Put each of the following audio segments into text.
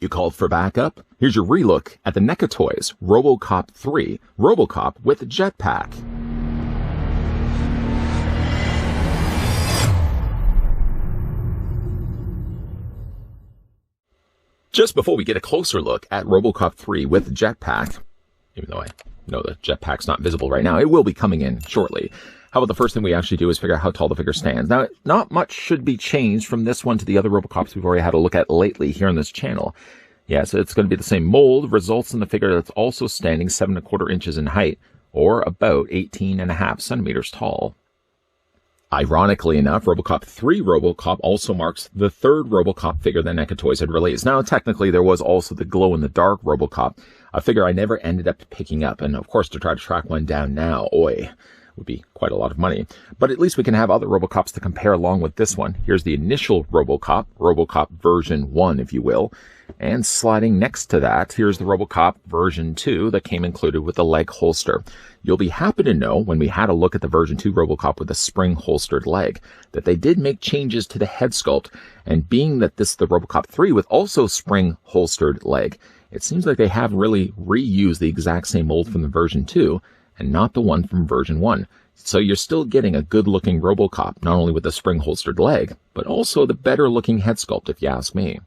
You called for backup? Here's your relook at the NECA Toys Robocop 3, Robocop with Jetpack. Just before we get a closer look at Robocop 3 with Jetpack, even though I know the Jetpack's not visible right now, it will be coming in shortly. How about the first thing we actually do is figure out how tall the figure stands. Now, not much should be changed from this one to the other Robocops we've already had a look at lately here on this channel. Yeah, so it's going to be the same mold, results in the figure that's also standing 7 1/4 inches in height, or about 18.5 centimeters tall. Ironically enough, Robocop 3 Robocop also marks the third Robocop figure that NECA Toys had released. Now, technically, there was also the glow-in-the-dark Robocop, a figure I never ended up picking up. And, of course, to try to track one down now, would be quite a lot of money. But at least we can have other Robocops to compare along with this one. Here's the initial Robocop, Robocop version 1, if you will. And sliding next to that, here's the Robocop version 2 that came included with the leg holster. You'll be happy to know, when we had a look at the version 2 Robocop with the spring holstered leg, that they did make changes to the head sculpt. And being that this is the Robocop 3 with also spring holstered leg, it seems like they have really reused the exact same mold from the version 2 and not the one from version 1. So you're still getting a good-looking Robocop, not only with the spring-holstered leg, but also the better-looking head sculpt, if you ask me.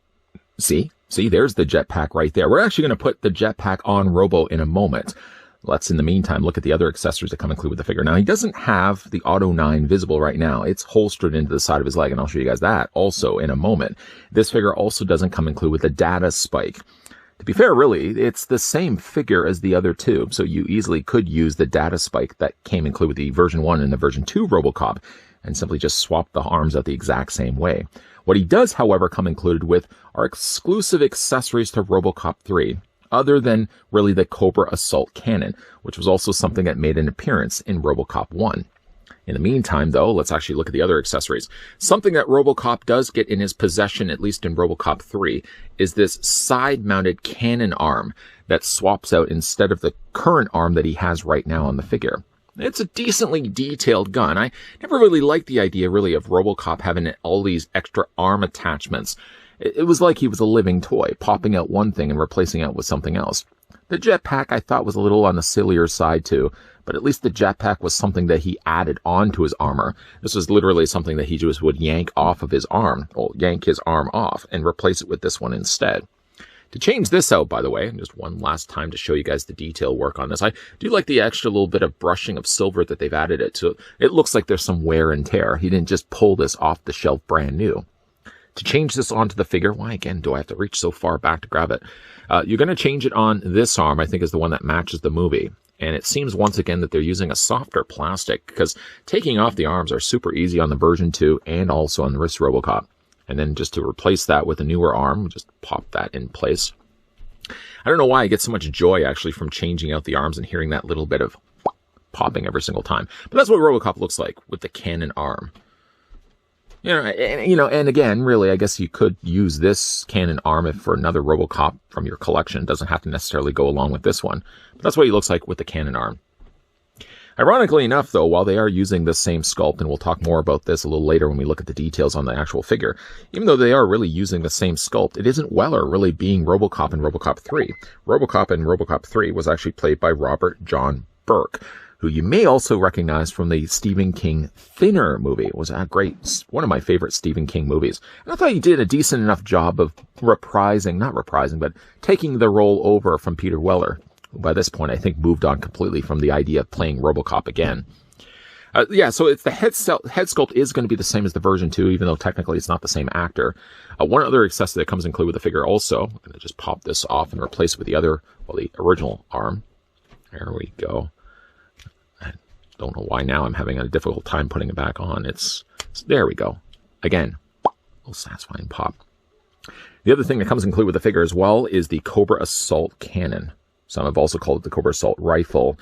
See, there's the Jetpack right there. We're actually going to put the Jetpack on Robo in a moment. Let's, in the meantime, look at the other accessories that come included with the figure. Now, he doesn't have the Auto 9 visible right now. It's holstered into the side of his leg, and I'll show you guys that also in a moment. This figure also doesn't come included with the data spike. To be fair, really, it's the same figure as the other two, so you easily could use the data spike that came included with the version 1 and the version 2 Robocop and simply just swap the arms out the exact same way. What he does, however, come included with are exclusive accessories to Robocop 3, other than really the Cobra assault cannon, which was also something that made an appearance in Robocop 1. In the meantime, though, let's actually look at the other accessories. Something that Robocop does get in his possession, at least in Robocop 3, is this side-mounted cannon arm that swaps out instead of the current arm that he has right now on the figure. It's a decently detailed gun. I never really liked the idea, really, of Robocop having all these extra arm attachments. It was like he was a living toy, popping out one thing and replacing it with something else. The Jetpack, I thought, was a little on the sillier side, too. But at least the Jetpack was something that he added onto his armor. This was literally something that he just would yank off of his arm, or yank his arm off, and replace it with this one instead. To change this out, by the way, and just one last time to show you guys the detail work on this, I do like the extra little bit of brushing of silver that they've added it to. It looks like there's some wear and tear. He didn't just pull this off the shelf brand new. To change this onto the figure, why again do I have to reach so far back to grab it? You're going to change it on this arm, I think is the one that matches the movie. And it seems once again that they're using a softer plastic, because taking off the arms are super easy on the version 2 and also on the wrist Robocop. And then just to replace that with a newer arm, just pop that in place. I don't know why I get so much joy actually from changing out the arms and hearing that little bit of popping every single time. But that's what Robocop looks like with the cannon arm. And again, really, I guess you could use this cannon arm if for another Robocop from your collection. It doesn't have to necessarily go along with this one. But that's what he looks like with the cannon arm. Ironically enough, though, while they are using the same sculpt, and we'll talk more about this a little later when we look at the details on the actual figure, even though they are really using the same sculpt, it isn't Weller really being Robocop in Robocop 3. Robocop in Robocop 3 was actually played by Robert John Burke, who you may also recognize from the Stephen King Thinner movie. It was one of my favorite Stephen King movies. And I thought he did a decent enough job of but taking the role over from Peter Weller, who by this point I think moved on completely from the idea of playing Robocop again. So it's the head sculpt is going to be the same as the version 2, even though technically it's not the same actor. One other accessory that comes included with the figure also, I'm going to just pop this off and replace it with the original arm. There we go. Don't know why now I'm having a difficult time putting it back on. There we go. Again, a little satisfying pop. The other thing that comes included with the figure as well is the Cobra assault cannon. Some have also called it the Cobra assault rifle.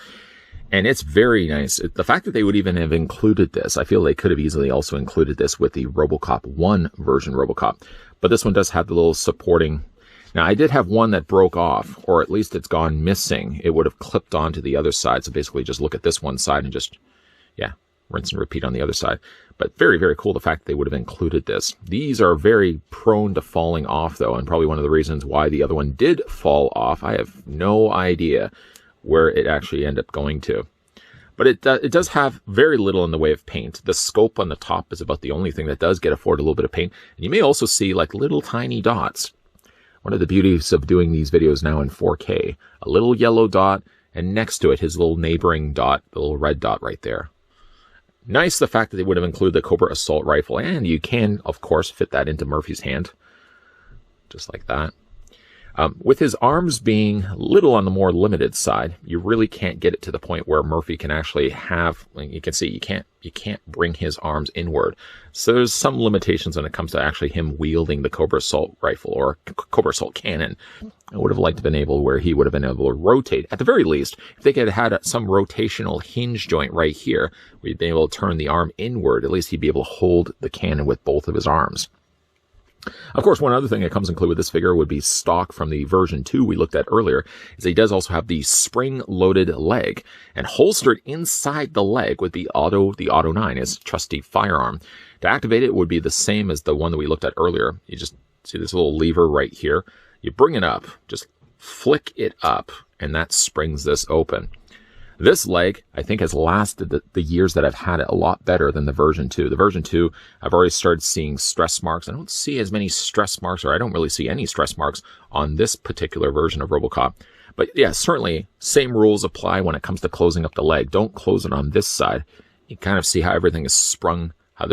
And it's very nice. The fact that they would even have included this, I feel they could have easily also included this with the Robocop 1 version Robocop. But this one does have the little supporting. Now, I did have one that broke off, or at least it's gone missing. It would have clipped onto the other side. So basically just look at this one side and just, rinse and repeat on the other side. But very, very cool the fact that they would have included this. These are very prone to falling off, though, and probably one of the reasons why the other one did fall off. I have no idea where it actually ended up going to. But it does have very little in the way of paint. The scope on the top is about the only thing that does get afford a little bit of paint. And you may also see like little tiny dots. One of the beauties of doing these videos now in 4K, a little yellow dot, and next to it, his little neighboring dot, the little red dot right there. Nice the fact that they would have included the Cobra assault rifle, and you can, of course, fit that into Murphy's hand. Just like that. With his arms being a little on the more limited side, you really can't get it to the point where Murphy can actually have, like you can see, you can't bring his arms inward. So there's some limitations when it comes to actually him wielding the Cobra assault rifle or Cobra assault cannon. I would have liked to have been able where he would have been able to rotate. At the very least, if they could have had some rotational hinge joint right here, where he'd been able to turn the arm inward, at least he'd be able to hold the cannon with both of his arms. Of course, one other thing that comes included with this figure would be stock from the version 2 we looked at earlier, is he does also have the spring-loaded leg, and holstered inside the leg with the Auto 9, his trusty firearm. To activate it would be the same as the one that we looked at earlier. You just see this little lever right here. You bring it up, just flick it up, and that springs this open. This leg, I think, has lasted the years that I've had it a lot better than the version 2. The version 2, I've already started seeing stress marks. I don't see as many stress marks, or I don't really see any stress marks on this particular version of Robocop. But yeah, certainly, same rules apply when it comes to closing up the leg. Don't close it on this side. You kind of see how everything is sprung, how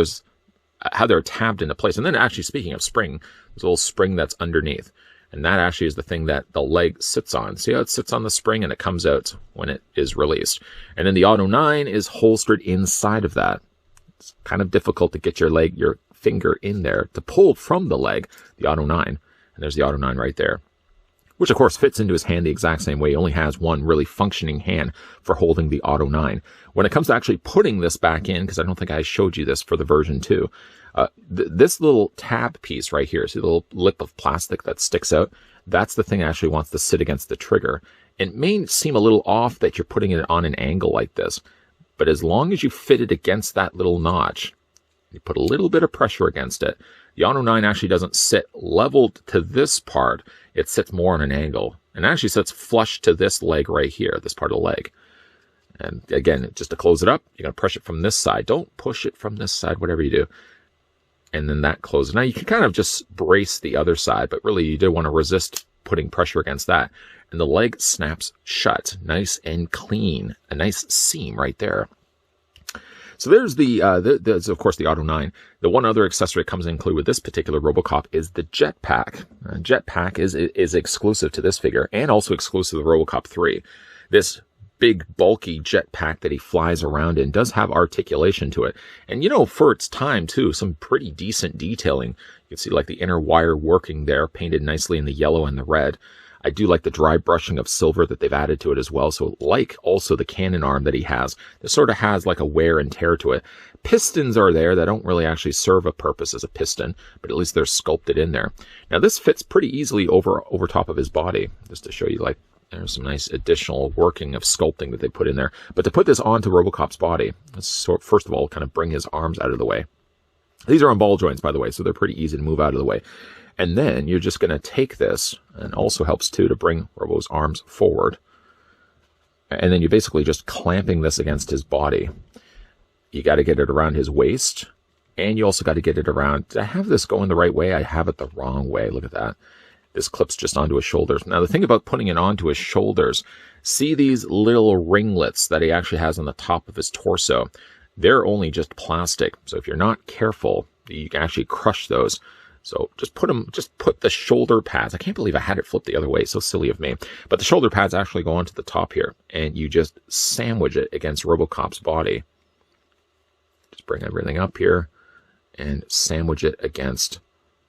they're tabbed into place. And then actually, speaking of spring, there's a little spring that's underneath. And that actually is the thing that the leg sits on. See how it sits on the spring and it comes out when it is released. And then the Auto 9 is holstered inside of that. It's kind of difficult to get your finger in there to pull from the leg, the Auto 9. And there's the Auto 9 right there. Which, of course, fits into his hand the exact same way. He only has one really functioning hand for holding the Auto 9. When it comes to actually putting this back in, because I don't think I showed you this for the version 2, this little tab piece right here, see the little lip of plastic that sticks out? That's the thing that actually wants to sit against the trigger. It may seem a little off that you're putting it on an angle like this, but as long as you fit it against that little notch, you put a little bit of pressure against it, the Auto 9 actually doesn't sit leveled to this part, it sits more on an angle, and actually sits flush to this leg right here, this part of the leg. And again, just to close it up, you're going to push it from this side. Don't push it from this side, whatever you do. And then that closes. Now you can kind of just brace the other side, but really you do want to resist putting pressure against that. And the leg snaps shut, nice and clean, a nice seam right there. So there's there's of course the Auto 9. The one other accessory that comes included with this particular Robocop is the Jetpack. Jetpack is exclusive to this figure and also exclusive to the Robocop 3. This big bulky jetpack that he flies around in does have articulation to it, and you know, for its time too, some pretty decent detailing. You can see like the inner wire working there, painted nicely in the yellow and the red. I do like the dry brushing of silver that they've added to it as well. So like also the cannon arm that he has, this sort of has like a wear and tear to it. Pistons are there that don't really actually serve a purpose as a piston, but at least they're sculpted in there. Now this fits pretty easily over top of his body, just to show you, like, there's some nice additional working of sculpting that they put in there. But to put this onto Robocop's body, let's first of all kind of bring his arms out of the way. These are on ball joints, by the way, so they're pretty easy to move out of the way. And then you're just going to take this, and also helps too to bring Robo's arms forward. And then you're basically just clamping this against his body. You got to get it around his waist, and you also got to get it around. Did I have this going the right way? I have it the wrong way. Look at that. This clips just onto his shoulders. Now, the thing about putting it onto his shoulders, see these little ringlets that he actually has on the top of his torso? They're only just plastic. So if you're not careful, you can actually crush those. So just put the shoulder pads. I can't believe I had it flipped the other way. So silly of me. But the shoulder pads actually go onto the top here, and you just sandwich it against Robocop's body. Just bring everything up here and sandwich it against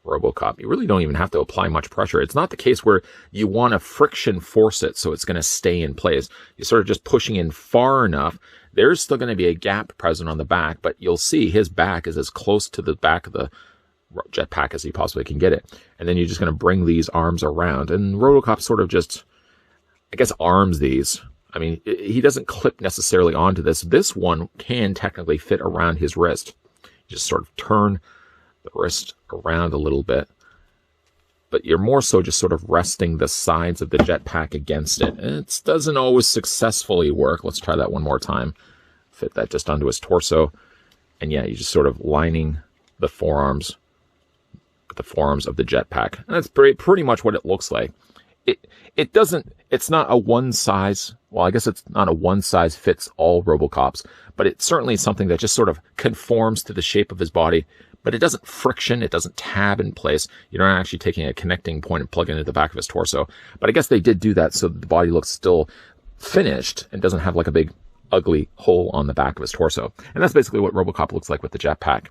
Robocop. You really don't even have to apply much pressure. It's not the case where you want to friction force it so it's going to stay in place. You're sort of just pushing in far enough. There's still going to be a gap present on the back, but you'll see his back is as close to the back of the jetpack as he possibly can get it. And then you're just going to bring these arms around, and Robocop sort of just, I guess, arms these I mean, he doesn't clip necessarily onto this. This one can technically fit around his wrist. You just sort of turn the wrist around a little bit, but you're more so just sort of resting the sides of the Jetpack against it. It doesn't always successfully work. Let's try that one more time. Fit that just onto his torso. And yeah, you're just sort of lining the forearms with the forearms of the Jetpack. And that's pretty much what it looks like. It's not a one size, well, I guess it's not a one size fits all Robocops, but it's certainly something that just sort of conforms to the shape of his body, but it doesn't friction, it doesn't tab in place. You're not actually taking a connecting point and plugging it into the back of his torso. But I guess they did do that so that the body looks still finished and doesn't have like a big ugly hole on the back of his torso. And that's basically what Robocop looks like with the Jetpack.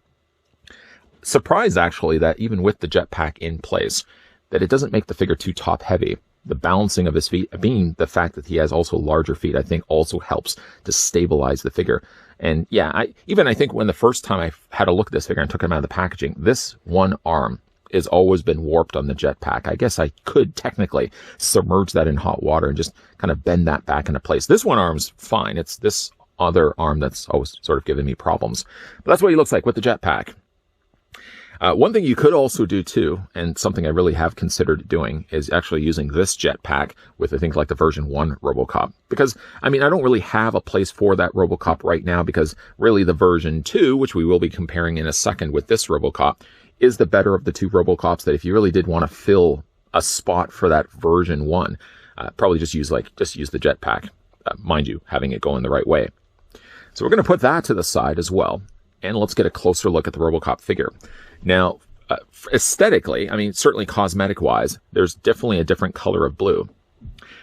Surprised actually that even with the Jetpack in place, that it doesn't make the figure too top heavy. The balancing of his feet, being the fact that he has also larger feet, I think also helps to stabilize the figure. And yeah, I think when the first time I had a look at this figure and took him out of the packaging, this one arm has always been warped on the Jetpack. I guess I could technically submerge that in hot water and just kind of bend that back into place. This one arm's fine. It's this other arm that's always sort of giving me problems. But that's what he looks like with the Jetpack. One thing you could also do too, and something I really have considered doing, is actually using this Jetpack with I think like the version 1 Robocop. Because, I mean, I don't really have a place for that Robocop right now because really the version 2, which we will be comparing in a second with this Robocop, is the better of the two Robocops that if you really did want to fill a spot for that version 1, probably just use the Jetpack. Mind you, having it going the right way. So we're going to put that to the side as well. And let's get a closer look at the Robocop figure. Now, aesthetically, I mean, certainly cosmetic-wise, there's definitely a different color of blue.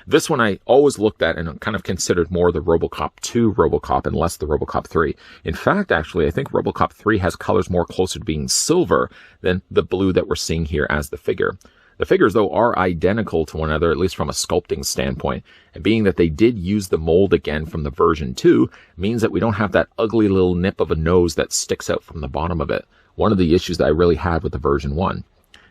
This one I always looked at and kind of considered more the Robocop 2 Robocop and less the Robocop 3. In fact, actually, I think Robocop 3 has colors more closer to being silver than the blue that we're seeing here as the figure. The figures, though, are identical to one another, at least from a sculpting standpoint. And being that they did use the mold again from the version 2 means that we don't have that ugly little nip of a nose that sticks out from the bottom of it. One of the issues that I really had with the version 1.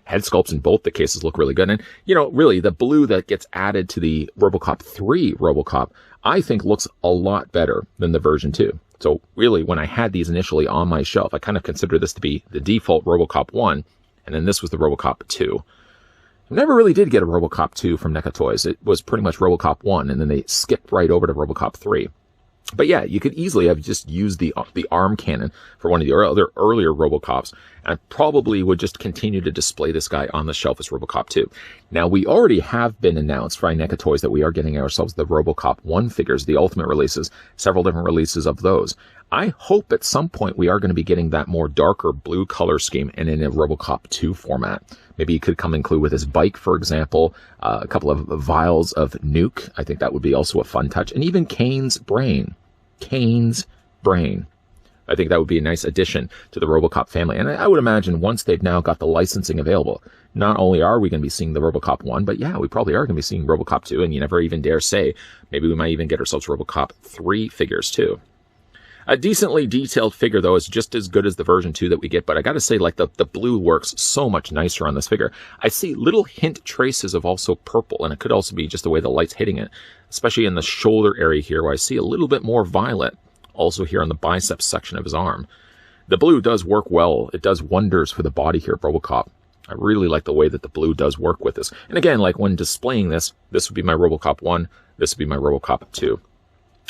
Head sculpts in both the cases look really good. And, you know, really, the blue that gets added to the Robocop 3 Robocop, I think looks a lot better than the version 2. So really, when I had these initially on my shelf, I kind of considered this to be the default Robocop 1, and then this was the Robocop 2. I never really did get a Robocop 2 from NECA Toys. It was pretty much Robocop 1, and then they skipped right over to Robocop 3. But yeah, you could easily have just used the arm cannon for one of the earlier Robocops, and I probably would just continue to display this guy on the shelf as Robocop 2. Now, we already have been announced by NECA Toys that we are getting ourselves the Robocop 1 figures, the Ultimate releases, several different releases of those. I hope at some point we are going to be getting that more darker blue color scheme and in a Robocop 2 format. Maybe he could come include with his bike, for example, a couple of vials of Nuke. I think that would be also a fun touch. And even Kane's brain. Kane's brain. I think that would be a nice addition to the Robocop family. And I would imagine once they've now got the licensing available, not only are we going to be seeing the Robocop 1, but yeah, we probably are going to be seeing Robocop 2. And you never even dare say, maybe we might even get ourselves Robocop 3 figures too. A decently detailed figure, though, is just as good as the version 2 that we get, but I gotta say, like, the blue works so much nicer on this figure. I see little hint traces of also purple, and it could also be just the way the light's hitting it, especially in the shoulder area here, where I see a little bit more violet, also here on the biceps section of his arm. The blue does work well. It does wonders for the body here at Robocop. I really like the way that the blue does work with this. And again, like when displaying this would be my Robocop 1, this would be my Robocop 2.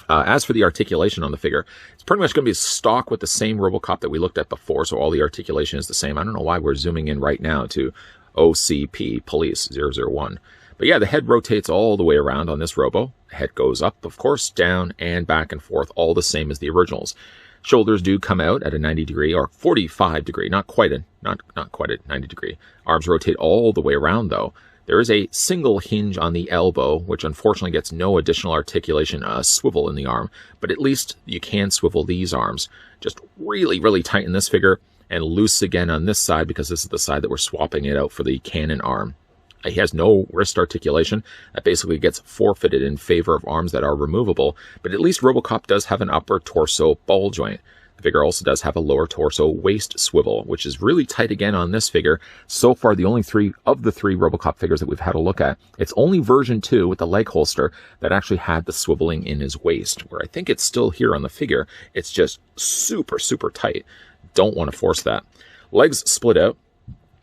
As for the articulation on the figure, it's pretty much going to be stock with the same Robocop that we looked at before, so all the articulation is the same. I don't know why we're zooming in right now to OCP Police 001. But yeah, the head rotates all the way around on this Robo. The head goes up, of course, down and back and forth, all the same as the originals. Shoulders do come out at a 90 degree or 45 degree, not quite a 90 degree. Arms rotate all the way around though. There is a single hinge on the elbow, which unfortunately gets no additional articulation, swivel in the arm, but at least you can swivel these arms. Just really, really tighten this figure and loose again on this side because this is the side that we're swapping it out for the cannon arm. He has no wrist articulation. That basically gets forfeited in favor of arms that are removable, but at least Robocop does have an upper torso ball joint. The figure also does have a lower torso waist swivel, which is really tight again on this figure. So far, the only three of the three Robocop figures that we've had a look at, it's only version 2 with the leg holster that actually had the swiveling in his waist, where I think it's still here on the figure. It's just super, super tight. Don't want to force that. Legs split out.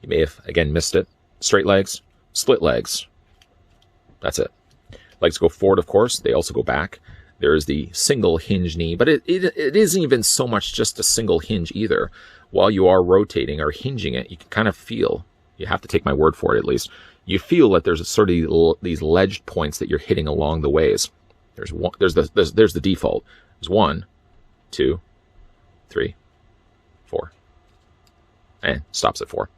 You may have, again, missed it. Straight legs, split legs. That's it. Legs go forward, of course. They also go back. There is the single hinge knee, but it isn't even so much just a single hinge either. While you are rotating or hinging it, you can kind of feel, you have to take my word for it at least, you feel that there's a sort of these ledged points that you're hitting along the ways. There's the default. There's 1, 2, 3, 4. And stops at 4.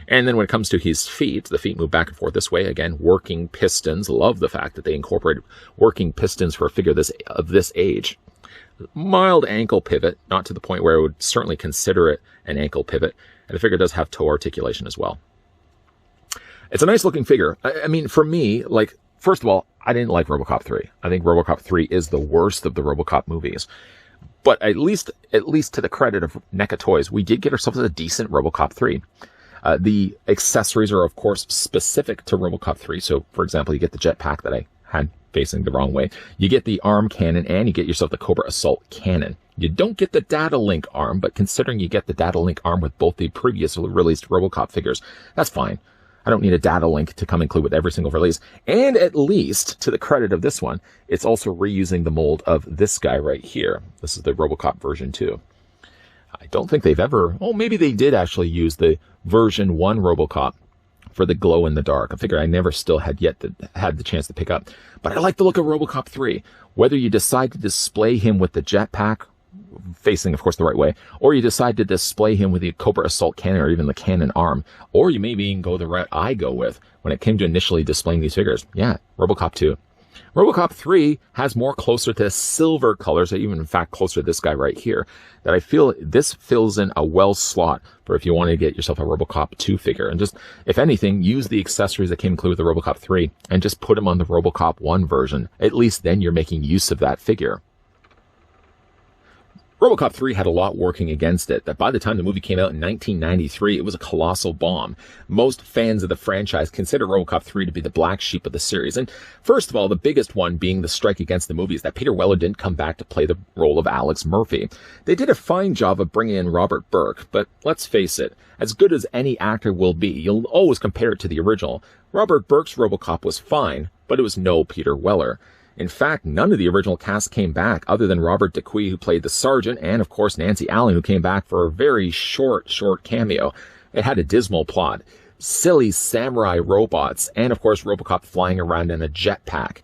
And then when it comes to his feet, the feet move back and forth this way. Again, working pistons. Love the fact that they incorporated working pistons for a figure of this age. Mild ankle pivot, not to the point where I would certainly consider it an ankle pivot. And the figure does have toe articulation as well. It's a nice looking figure. I mean, for me, like, first of all, I didn't like Robocop 3. I think Robocop 3 is the worst of the Robocop movies. But at least to the credit of NECA Toys, we did get ourselves a decent Robocop 3. The accessories are, of course, specific to Robocop 3. So, for example, you get the jetpack that I had facing the wrong way. You get the arm cannon, and you get yourself the Cobra assault cannon. You don't get the data link arm, but considering you get the data link arm with both the previously released Robocop figures, that's fine. I don't need a data link to come include with every single release. And at least, to the credit of this one, it's also reusing the mold of this guy right here. This is the Robocop version 2. I don't think they've ever... Oh, maybe they did actually use the version 1 Robocop for the glow in the dark. A figure I never still had the chance to pick up. But I like the look of Robocop 3. Whether you decide to display him with the jetpack, facing, of course, the right way, or you decide to display him with the Cobra assault cannon or even the cannon arm, or you maybe even go the route I go with when it came to initially displaying these figures. Yeah, Robocop 2. Robocop 3 has more closer to silver colors, even in fact closer to this guy right here, that I feel this fills in a well slot for if you want to get yourself a Robocop 2 figure. And just, if anything, use the accessories that came included with the Robocop 3 and just put them on the Robocop 1 version. At least then you're making use of that figure. Robocop 3 had a lot working against it, that by the time the movie came out in 1993, it was a colossal bomb. Most fans of the franchise consider Robocop 3 to be the black sheep of the series. And first of all, the biggest one being the strike against the movie is that Peter Weller didn't come back to play the role of Alex Murphy. They did a fine job of bringing in Robert Burke, but let's face it, as good as any actor will be, you'll always compare it to the original. Robert Burke's Robocop was fine, but it was no Peter Weller. In fact, none of the original cast came back other than Robert DeQuee, who played the sergeant, and of course Nancy Allen, who came back for a very short cameo. It had a dismal plot, silly samurai robots, and of course Robocop flying around in a jetpack.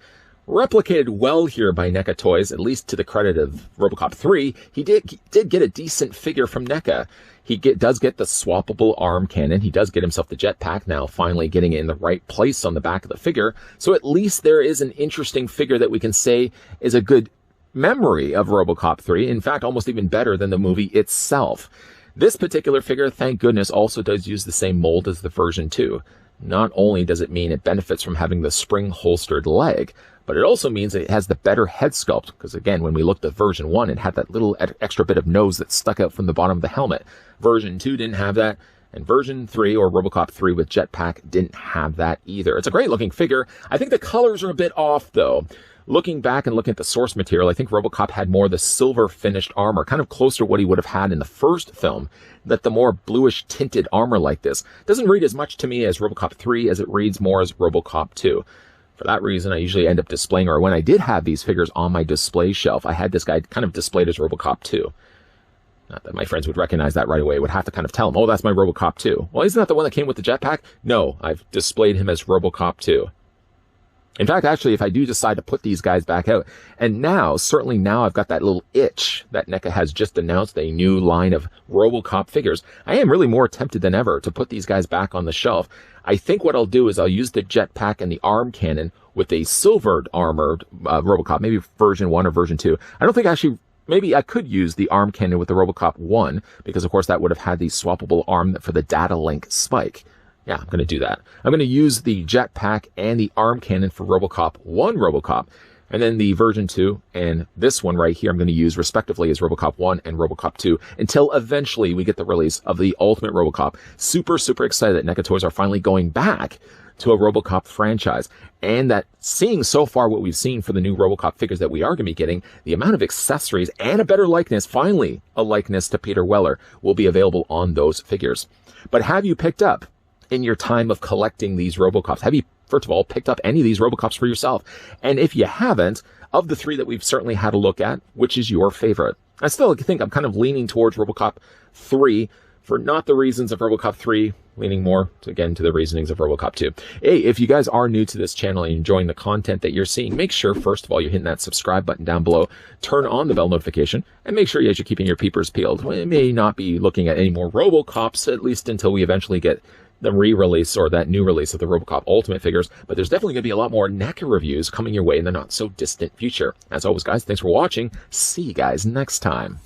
Replicated well here by NECA Toys, at least to the credit of Robocop 3, he did get a decent figure from NECA. He does get the swappable arm cannon. He does get himself the jetpack, now finally getting it in the right place on the back of the figure. So at least there is an interesting figure that we can say is a good memory of Robocop 3. In fact, almost even better than the movie itself. This particular figure, thank goodness, also does use the same mold as the version 2. Not only does it mean it benefits from having the spring-holstered leg, but it also means it has the better head sculpt, because again, when we looked at version 1, it had that little extra bit of nose that stuck out from the bottom of the helmet. Version 2 didn't have that, and version 3, or Robocop 3 with Jetpack, didn't have that either. It's a great looking figure. I think the colors are a bit off, though. Looking back and looking at the source material, I think Robocop had more of the silver finished armor, kind of closer to what he would have had in the first film, that the more bluish tinted armor like this doesn't read as much to me as Robocop 3 as it reads more as Robocop 2. For that reason, I usually end up displaying, or when I did have these figures on my display shelf, I had this guy kind of displayed as Robocop 2. Not that my friends would recognize that right away. I would have to kind of tell them, oh, that's my Robocop 2. Well, isn't that the one that came with the jetpack? No, I've displayed him as Robocop 2. In fact, actually, if I do decide to put these guys back out, and now, certainly now I've got that little itch that NECA has just announced a new line of Robocop figures, I am really more tempted than ever to put these guys back on the shelf. I think what I'll do is I'll use the jetpack and the arm cannon with a silvered armored Robocop, maybe version 1 or version 2. I don't think actually, maybe I could use the arm cannon with the Robocop 1, because of course that would have had the swappable arm for the data link spike. Yeah, I'm going to do that. I'm going to use the jetpack and the arm cannon for Robocop 1 Robocop. And then the version 2 and this one right here I'm going to use respectively as Robocop 1 and Robocop 2 until eventually we get the release of the Ultimate Robocop. Super, super excited that NECA Toys are finally going back to a Robocop franchise. And that seeing so far what we've seen for the new Robocop figures that we are going to be getting, the amount of accessories and a better likeness, finally a likeness to Peter Weller, will be available on those figures. But have you picked up in your time of collecting these Robocops? Have you, first of all, picked up any of these Robocops for yourself? And if you haven't, of the three that we've certainly had a look at, which is your favorite? I still think I'm kind of leaning towards Robocop 3 for not the reasons of Robocop 3, leaning more, again, to the reasonings of Robocop 2. Hey, if you guys are new to this channel and enjoying the content that you're seeing, make sure, first of all, you're hitting that subscribe button down below, turn on the bell notification, and make sure you're keeping your peepers peeled. We may not be looking at any more Robocops, at least until we eventually get the re-release or that new release of the Robocop Ultimate figures, but there's definitely going to be a lot more NECA reviews coming your way in the not-so-distant future. As always, guys, thanks for watching. See you guys next time.